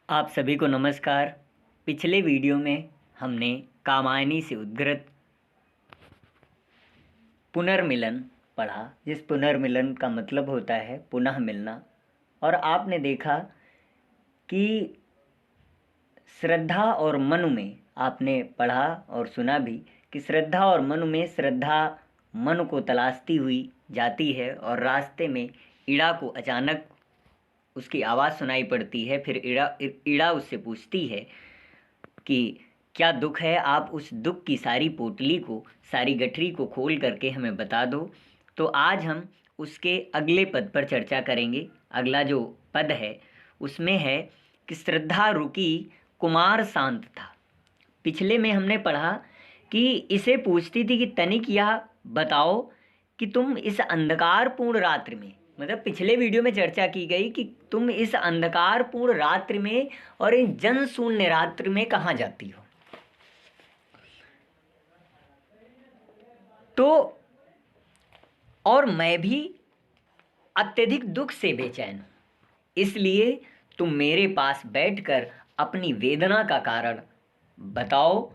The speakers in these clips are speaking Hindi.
आप सभी को नमस्कार। पिछले वीडियो में हमने कामायनी से उद्गृत पुनर्मिलन पढ़ा, जिस पुनर्मिलन का मतलब होता है पुनः मिलना। और आपने देखा कि श्रद्धा और मनु में, आपने पढ़ा और सुना भी कि श्रद्धा और मनु में श्रद्धा मनु को तलाशती हुई जाती है और रास्ते में इड़ा को अचानक उसकी आवाज़ सुनाई पड़ती है। फिर इड़ा उससे पूछती है कि क्या दुख है, आप उस दुख की सारी पोटली को, सारी गठरी को खोल करके हमें बता दो। तो आज हम उसके अगले पद पर चर्चा करेंगे। अगला जो पद है उसमें है कि श्रद्धा रुकी, कुमार शांत था। पिछले में हमने पढ़ा कि इसे पूछती थी कि तनिक यह बताओ कि तुम इस अंधकारपूर्ण रात्रि में, मतलब पिछले वीडियो में चर्चा की गई कि तुम इस अंधकारपूर्ण रात्रि में और इन जनशून्य रात्रि में कहाँ जाती हो। तो और मैं भी अत्यधिक दुख से बेचैन हूँ, इसलिए तुम मेरे पास बैठकर अपनी वेदना का कारण बताओ।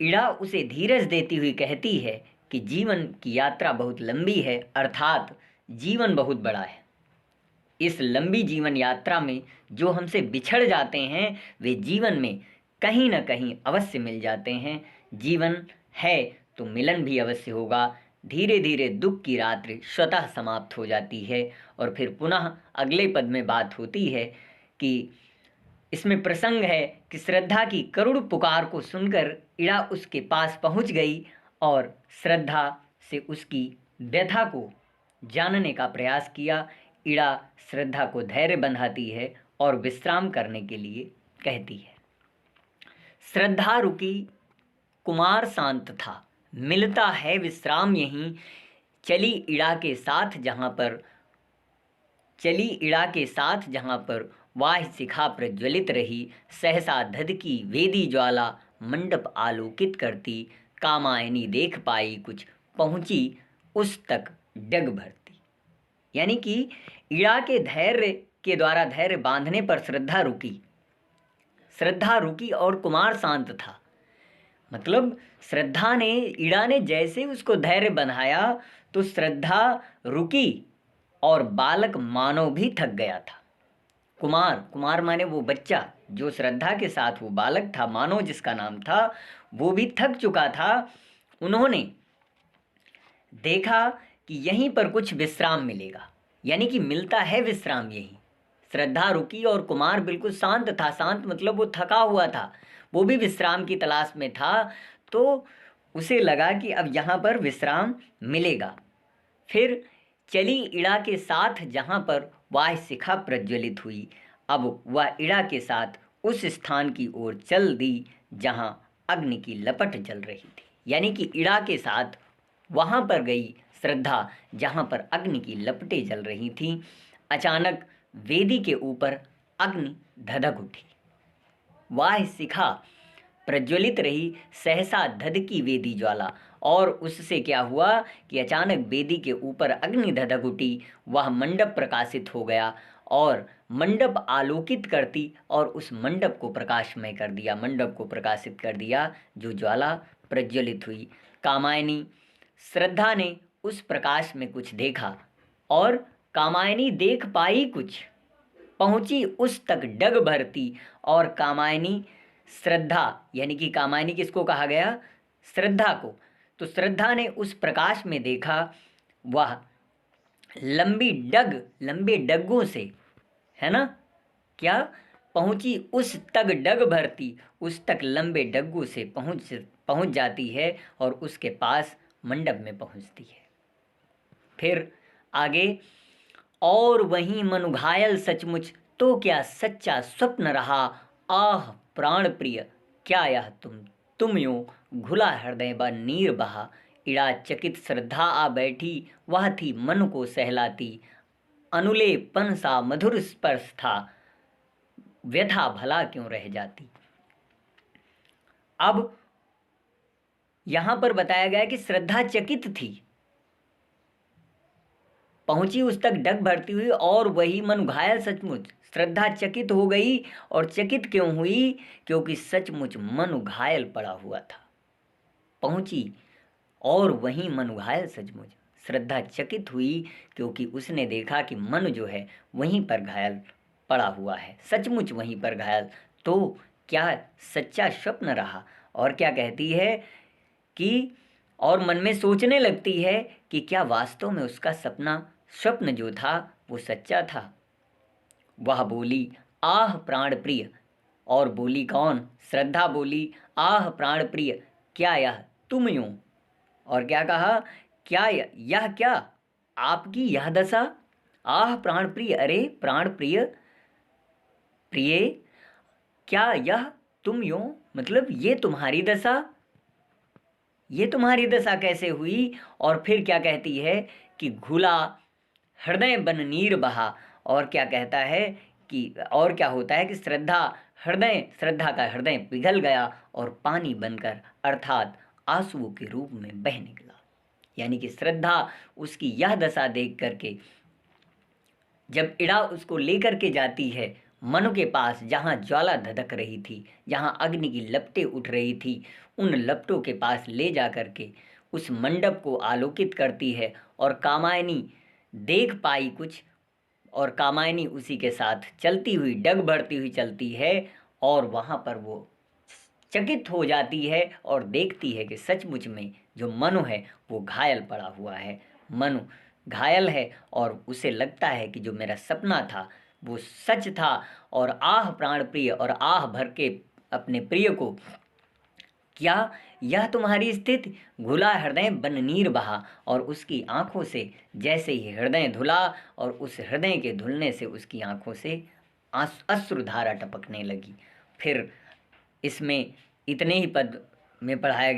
इड़ा उसे धीरज देती हुई कहती है कि जीवन की यात्रा बहुत लंबी है, अर्थात जीवन बहुत बड़ा है। इस लंबी जीवन यात्रा में जो हमसे बिछड़ जाते हैं वे जीवन में कहीं ना कहीं अवश्य मिल जाते हैं। जीवन है तो मिलन भी अवश्य होगा। धीरे धीरे दुख की रात्रि स्वतः समाप्त हो जाती है और फिर पुनः अगले पद में बात होती है कि इसमें प्रसंग है कि श्रद्धा की करुण पुकार को सुनकर इड़ा उसके पास पहुंच गई और श्रद्धा से उसकी व्यथा को जानने का प्रयास किया। इड़ा श्रद्धा को धैर्य बंधाती है और विश्राम करने के लिए कहती है। श्रद्धा रुकी, कुमार शांत था, मिलता है विश्राम यहीं। चली इड़ा के साथ जहाँ पर वाह शिखा प्रज्वलित रही, सहसा धधकी वेदी ज्वाला मंडप आलोकित करती। कामायनी देख पाई कुछ, पहुंची उस तक डग भरती। यानी कि इड़ा के धैर्य के द्वारा धैर्य बांधने पर श्रद्धा रुकी और कुमार शांत था। मतलब इड़ा ने जैसे उसको धैर्य बंधाया तो श्रद्धा रुकी और बालक मानव भी थक गया था। कुमार माने वो बच्चा जो श्रद्धा के साथ वो बालक था, मानव जिसका नाम था, वो भी थक चुका था। उन्होंने देखा कि यहीं पर कुछ विश्राम मिलेगा, यानी कि मिलता है विश्राम यहीं। श्रद्धा रुकी और कुमार बिल्कुल शांत था। शांत मतलब वो थका हुआ था, वो भी विश्राम की तलाश में था। तो उसे लगा कि अब यहाँ पर विश्राम मिलेगा। फिर चली इड़ा के साथ जहाँ पर वाह शिखा प्रज्वलित हुई। अब वह इड़ा के साथ उस स्थान की ओर चल दी जहाँ अग्नि की लपट जल रही थी। यानी कि इड़ा के साथ वहाँ पर गई श्रद्धा जहाँ पर अग्नि की लपटें जल रही थीं। अचानक वेदी के ऊपर अग्नि धधक उठी, वाह शिखा प्रज्वलित रही, सहसा धधकी वेदी ज्वाला। और उससे क्या हुआ कि अचानक वेदी के ऊपर अग्नि धधक उठी, वह मंडप प्रकाशित हो गया और मंडप आलोकित करती और उस मंडप को प्रकाशमय कर दिया, मंडप को प्रकाशित कर दिया जो ज्वाला प्रज्वलित हुई। कामायनी श्रद्धा ने उस प्रकाश में कुछ देखा और कामायनी देख पाई कुछ, पहुंची उस तक डग भरती। और कामायनी श्रद्धा, यानी कि कामायनी किसको कहा गया? श्रद्धा को। तो श्रद्धा ने उस प्रकाश में देखा, वह लंबे डगों से, है ना, क्या पहुंची उस तक डग भरती, उस तक लंबे डग्गों से पहुंच जाती है और उसके पास मंडप में पहुंचती है। फिर आगे, और वहीं मनु घायल सचमुच, तो क्या सच्चा स्वप्न रहा, आह प्राण प्रिय क्या यह तुम यूं घुला हृदय ब नीर बहा। इड़ा चकित श्रद्धा आ बैठी, वह थी मन को सहलाती, अनुलेपन सा मधुर स्पर्श था, व्यथा भला क्यों रह जाती। अब यहां पर बताया गया कि श्रद्धा चकित थी, पहुंची उस तक डग भरती हुई, और वही मन घायल सचमुच, श्रद्धा चकित हो गई, और चकित क्यों हुई? क्योंकि सचमुच मनु घायल पड़ा हुआ था। पहुंची और वहीं मनु घायल सचमुच। श्रद्धा चकित हुई क्योंकि उसने देखा कि मनु जो है वहीं पर घायल पड़ा हुआ है, सचमुच वहीं पर घायल। तो क्या सच्चा स्वप्न रहा? और क्या कहती है कि और मन में सोचने लगती है कि क्या वास्तव में उसका स्वप्न जो था वो सच्चा था। वह बोली, आह प्राण प्रिय। और बोली कौन? श्रद्धा बोली, आह प्राण प्रिय, क्या यह तुम यूं? और क्या कहा? क्या यह क्या आपकी यह दशा? आह प्राण प्रिय, अरे प्राण प्रिय, प्रिय, क्या यह तुम यूं? मतलब ये तुम्हारी दशा, ये तुम्हारी दशा कैसे हुई? और फिर क्या कहती है कि घुला हृदय बन नीर बहा। और क्या कहता है कि और क्या होता है कि श्रद्धा का हृदय पिघल गया और पानी बनकर अर्थात आंसुओं के रूप में बह निकला। यानी कि श्रद्धा उसकी यह दशा देख करके जब इड़ा उसको लेकर के जाती है मनु के पास, जहाँ ज्वाला धधक रही थी, जहाँ अग्नि की लपटें उठ रही थी, उन लपटों के पास ले जा करके उस मंडप को आलोकित करती है। और कामायनी देख पाई कुछ, और कामायनी उसी के साथ चलती हुई, डग भरती हुई चलती है, और वहाँ पर वो चकित हो जाती है और देखती है कि सचमुच में जो मनु है वो घायल पड़ा हुआ है। मनु घायल है और उसे लगता है कि जो मेरा सपना था वो सच था। और आह प्राण प्रिय, और आह भर के अपने प्रिय को, क्या यह तुम्हारी स्थिति? घुला हृदय बन नीर बहा। और उसकी आंखों से जैसे ही हृदय धुला, और उस हृदय के धुलने से उसकी आंखों से अश्रुधारा टपकने लगी। फिर इसमें इतने ही पद में बताया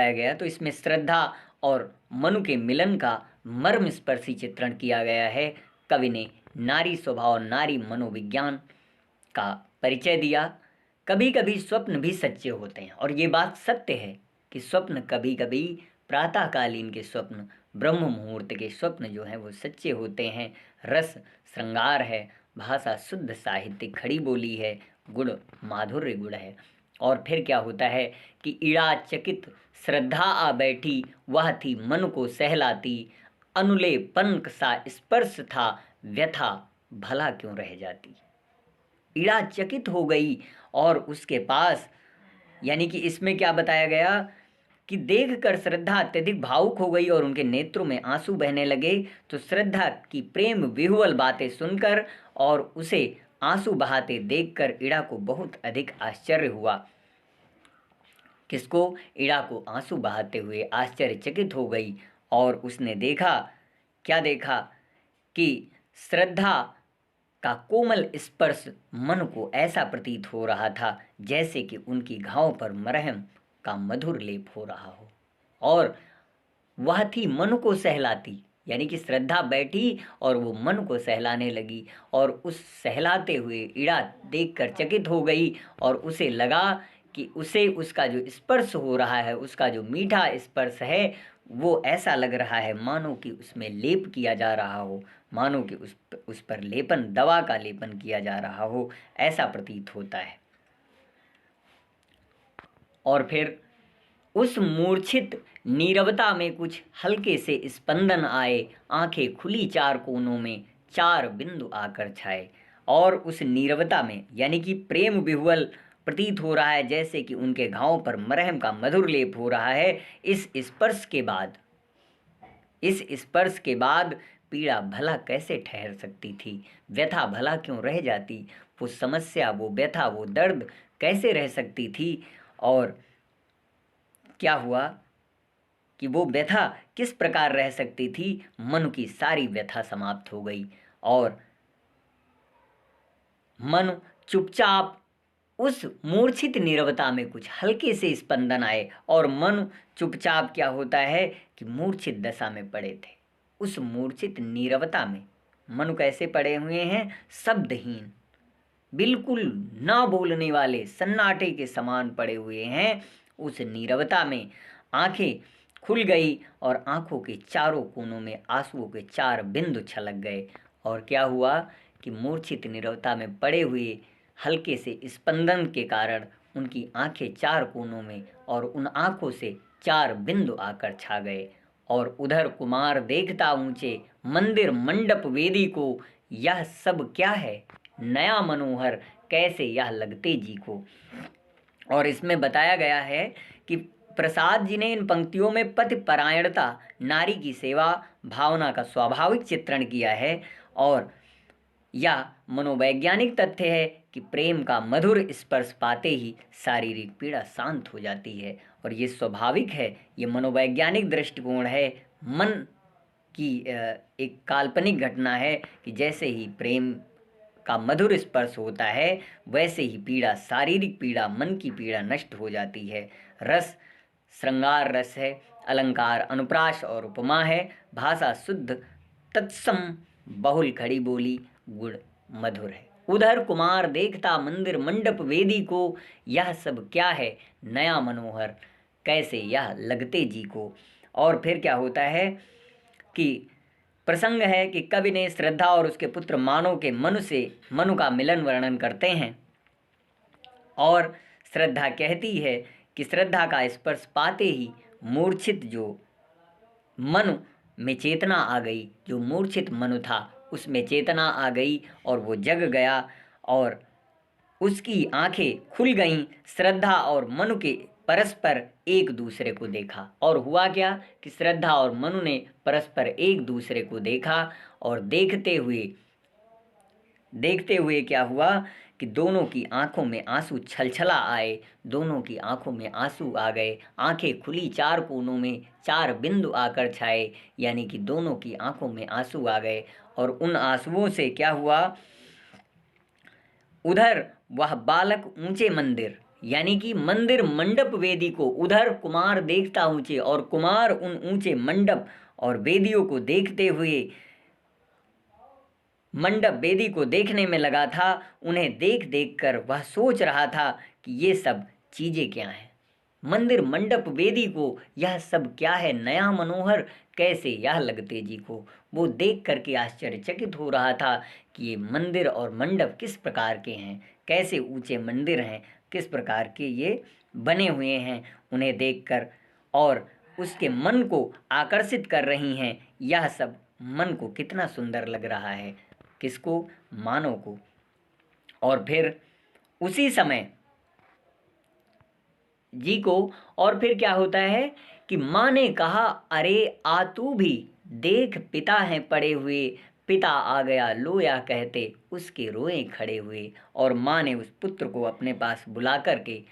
गया। तो इसमें श्रद्धा और मनु के मिलन का मर्मस्पर्शी चित्रण किया गया है। कवि ने नारी स्वभाव, नारी मनोविज्ञान का परिचय दिया। कभी कभी स्वप्न भी सच्चे होते हैं, और ये बात सत्य है कि स्वप्न कभी कभी, प्रातःकालीन के स्वप्न, ब्रह्म मुहूर्त के स्वप्न जो हैं वो सच्चे होते हैं। रस श्रृंगार है, भाषा शुद्ध साहित्य खड़ी बोली है, गुण माधुर्य गुण है। और फिर क्या होता है कि इड़ा चकित श्रद्धा आ बैठी, वह थी मन को सहलाती, अनुले पनक सा स्पर्श था, व्यथा भला क्यों रह जाती। इड़ा चकित हो गई और उसके पास, यानी कि इसमें क्या बताया गया कि देखकर श्रद्धा अत्यधिक भावुक हो गई और उनके नेत्रों में आंसू बहने लगे। तो श्रद्धा की प्रेम विह्वल बातें सुनकर और उसे आंसू बहाते देखकर इड़ा को बहुत अधिक आश्चर्य हुआ। किसको? इड़ा को आंसू बहाते हुए आश्चर्यचकित हो गई। और उसने देखा, क्या देखा कि श्रद्धा का कोमल स्पर्श मन को ऐसा प्रतीत हो रहा था जैसे कि उनकी घाव पर मरहम का मधुर लेप हो रहा हो। और वह थी मन को सहलाती, यानी कि श्रद्धा बैठी और वो मन को सहलाने लगी। और उस सहलाते हुए इड़ा देखकर चकित हो गई, और उसे लगा कि उसे उसका जो स्पर्श हो रहा है, उसका जो मीठा स्पर्श है, वो ऐसा लग रहा है मानो कि उसमें लेप किया जा रहा हो, मानो कि उस पर लेपन, दवा का लेपन किया जा रहा हो, ऐसा प्रतीत होता है। और फिर उस मूर्छित नीरवता में कुछ हल्के से स्पंदन आए, आंखें खुली चार कोनों में, चार बिंदु आकर छाए। और उस नीरवता में, यानी कि प्रेम विह्वल प्रतीत हो रहा है, जैसे कि उनके घावों पर मरहम का मधुर लेप हो रहा है। इस स्पर्श के बाद पीड़ा भला कैसे ठहर सकती थी, व्यथा भला क्यों रह जाती, वो समस्या, वो व्यथा, वो दर्द कैसे रह सकती थी। और क्या हुआ कि वो व्यथा किस प्रकार रह सकती थी? मन की सारी व्यथा समाप्त हो गई और मन चुपचाप, उस मूर्छित नीरवता में कुछ हल्के से स्पंदन आए और मन चुपचाप क्या होता है कि मूर्छित दशा में पड़े थे। उस मूर्छित नीरवता में मन कैसे पड़े हुए हैं? शब्दहीन, बिल्कुल ना बोलने वाले, सन्नाटे के समान पड़े हुए हैं। उस नीरवता में आंखें खुल गई और आंखों के चारों कोनों में आंसुओं के चार बिंदु छलक गए। और क्या हुआ कि मूर्छित नीरवता में पड़े हुए हल्के से स्पंदन के कारण उनकी आंखें चार कोनों में और उन आंखों से चार बिंदु आकर छा गए। और उधर कुमार देखता ऊंचे मंदिर मंडप वेदी को, यह सब क्या है नया मनोहर, कैसे यह लगते जी को। और इसमें बताया गया है कि प्रसाद जी ने इन पंक्तियों में पति परायणता, नारी की सेवा भावना का स्वाभाविक चित्रण किया है। और यह मनोवैज्ञानिक तथ्य है कि प्रेम का मधुर स्पर्श पाते ही शारीरिक पीड़ा शांत हो जाती है। और ये स्वाभाविक है, ये मनोवैज्ञानिक दृष्टिकोण है, मन की एक काल्पनिक घटना है कि जैसे ही प्रेम का मधुर स्पर्श होता है वैसे ही पीड़ा, शारीरिक पीड़ा, मन की पीड़ा नष्ट हो जाती है। रस श्रृंगार रस है, अलंकार अनुप्रास और उपमा है, भाषा शुद्ध तत्सम बहुल खड़ी बोली गुण मधुर है। उधर कुमार देखता मंदिर मंडप वेदी को, यह सब क्या है नया मनोहर, कैसे यह लगते जी को। और फिर क्या होता है कि प्रसंग है कि कवि ने श्रद्धा और उसके पुत्र मानव के मनु का मिलन वर्णन करते हैं। और श्रद्धा कहती है कि श्रद्धा का स्पर्श पाते ही मूर्छित जो मनु में चेतना आ गई, जो मूर्छित मनु था उसमें चेतना आ गई और वो जग गया और उसकी आंखें खुल गईं। श्रद्धा और मनु के परस्पर एक दूसरे को देखा। और हुआ क्या कि श्रद्धा और मनु ने परस्पर एक दूसरे को देखा और देखते हुए क्या हुआ कि दोनों की आंखों में आंसू छलछला आए, दोनों की आंखों में आंसू आ गए, आंखें खुली, चार कोनों में चार बिंदु आकर छाए, यानी कि दोनों की आंखों में आंसू आ गए। और उन आंसुओं से क्या हुआ, उधर वह बालक ऊंचे मंदिर यानी कि मंदिर मंडप वेदी को, उधर कुमार देखता ऊंचे, और कुमार उन ऊंचे मंडप और वेदियों को देखते हुए मंडप वेदी को देखने में लगा था। उन्हें देख देख कर वह सोच रहा था कि ये सब चीज़ें क्या हैं, मंदिर मंडप वेदी को, यह सब क्या है नया मनोहर, कैसे यह लगते जी को। वो देख करके आश्चर्यचकित हो रहा था कि ये मंदिर और मंडप किस प्रकार के हैं, कैसे ऊंचे मंदिर हैं, किस प्रकार के ये बने हुए हैं उन्हें देखकर, और उसके मन को आकर्षित कर रही हैं। यह सब मन को कितना सुंदर लग रहा है, किसको, मानव को। और फिर उसी समय जी को, और फिर क्या होता है कि माँ ने कहा अरे आ तू भी देख पिता हैं पड़े हुए, पिता आ गया लोया कहते उसके रोए खड़े हुए। और माँ ने उस पुत्र को अपने पास बुला करके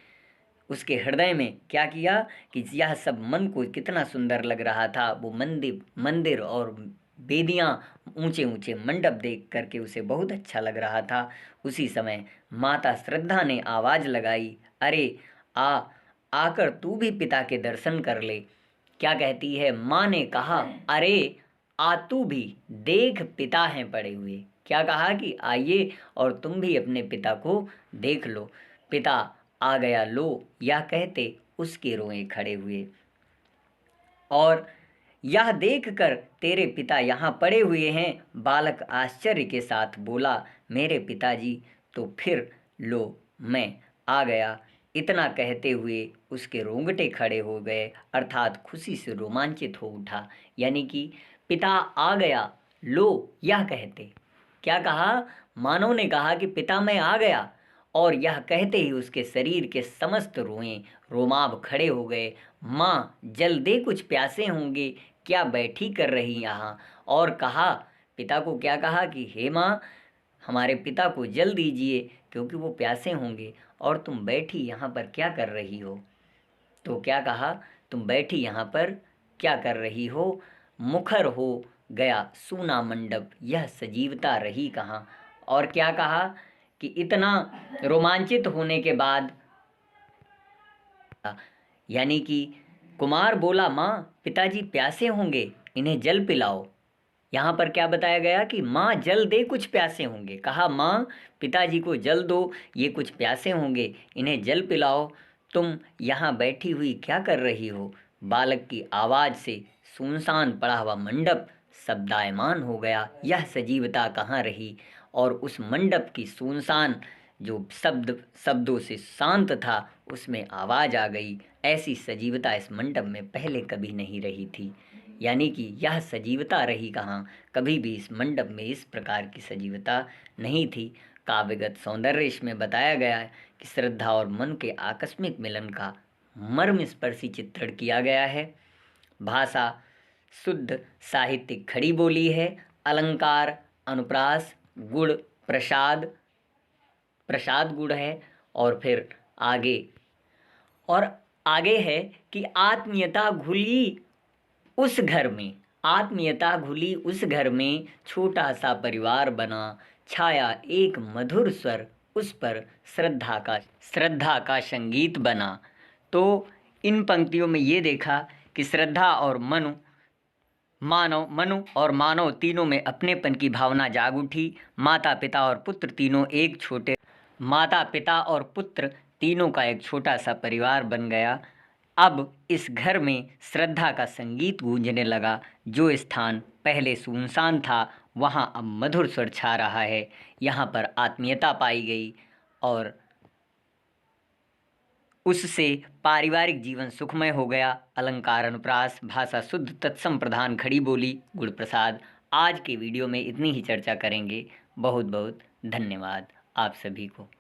उसके हृदय में क्या किया कि यह सब मन को कितना सुंदर लग रहा था, वो मंदिर और बेदियाँ, ऊंचे ऊंचे मंडप देख करके उसे बहुत अच्छा लग रहा था। उसी समय माता श्रद्धा ने आवाज़ लगाई, अरे आकर तू भी पिता के दर्शन कर ले। क्या कहती है, माँ ने कहा अरे आ तू भी देख पिता हैं पड़े हुए। क्या कहा कि आइए और तुम भी अपने पिता को देख लो। पिता आ गया लो, यह कहते उसके रोए खड़े हुए। और यह देखकर तेरे पिता यहाँ पड़े हुए हैं। बालक आश्चर्य के साथ बोला, मेरे पिताजी तो फिर लो मैं आ गया। इतना कहते हुए उसके रोंगटे खड़े हो गए, अर्थात खुशी से रोमांचित हो उठा। यानी कि पिता आ गया लो, यह कहते क्या कहा, मानव ने कहा कि पिता मैं आ गया, और यह कहते ही उसके शरीर के समस्त रोमाभ खड़े हो गए। माँ जल दे, कुछ प्यासे होंगे, क्या बैठी कर रही यहाँ। और कहा, पिता को क्या कहा कि हे माँ, हमारे पिता को जल दीजिए क्योंकि वो प्यासे होंगे, और तुम बैठी यहाँ पर क्या कर रही हो। तो क्या कहा, तुम बैठी यहाँ पर क्या कर रही हो, मुखर हो गया सूना मंडप, यह सजीवता रही कहाँ। और क्या कहा कि इतना रोमांचित होने के बाद, यानी कि कुमार बोला, माँ पिताजी प्यासे होंगे, इन्हें जल पिलाओ। यहाँ पर क्या बताया गया कि माँ जल दे, कुछ प्यासे होंगे। कहा माँ पिताजी को जल दो, ये कुछ प्यासे होंगे, इन्हें जल पिलाओ। तुम यहाँ बैठी हुई क्या कर रही हो। बालक की आवाज़ से सुनसान पड़ा हुआ मंडप शब्दायमान हो गया, यह सजीवता कहाँ रही। और उस मंडप की सुनसान जो शब्दों से शांत था, उसमें आवाज़ आ गई। ऐसी सजीवता इस मंडप में पहले कभी नहीं रही थी। यानी कि यह सजीवता रही कहाँ, कभी भी इस मंडप में इस प्रकार की सजीवता नहीं थी। काव्यगत सौंदर्य इसमें बताया गया है कि श्रद्धा और मन के आकस्मिक मिलन का मर्मस्पर्शी चित्रण किया गया है। भाषा शुद्ध साहित्यिक खड़ी बोली है। अलंकार, अनुप्रास, गुण, प्रसाद प्रसाद गुण है। और फिर आगे और आगे है कि आत्मीयता घुली उस घर में, आत्मीयता घुली उस घर में, छोटा सा परिवार बना, छाया एक मधुर स्वर, उस पर श्रद्धा का संगीत बना। तो इन पंक्तियों में ये देखा कि श्रद्धा और मनु और मानव तीनों में अपनेपन की भावना जाग उठी। माता पिता और पुत्र तीनों का एक छोटा सा परिवार बन गया। अब इस घर में श्रद्धा का संगीत गूंजने लगा। जो स्थान पहले सुनसान था, वहाँ अब मधुर स्वर छा रहा है। यहाँ पर आत्मीयता पाई गई और उससे पारिवारिक जीवन सुखमय हो गया। अलंकार, अनुप्रास, भाषा शुद्ध, तत्सम प्रधान, खड़ी बोली, गुण, प्रसाद। आज के वीडियो में इतनी ही चर्चा करेंगे। बहुत बहुत धन्यवाद आप सभी को।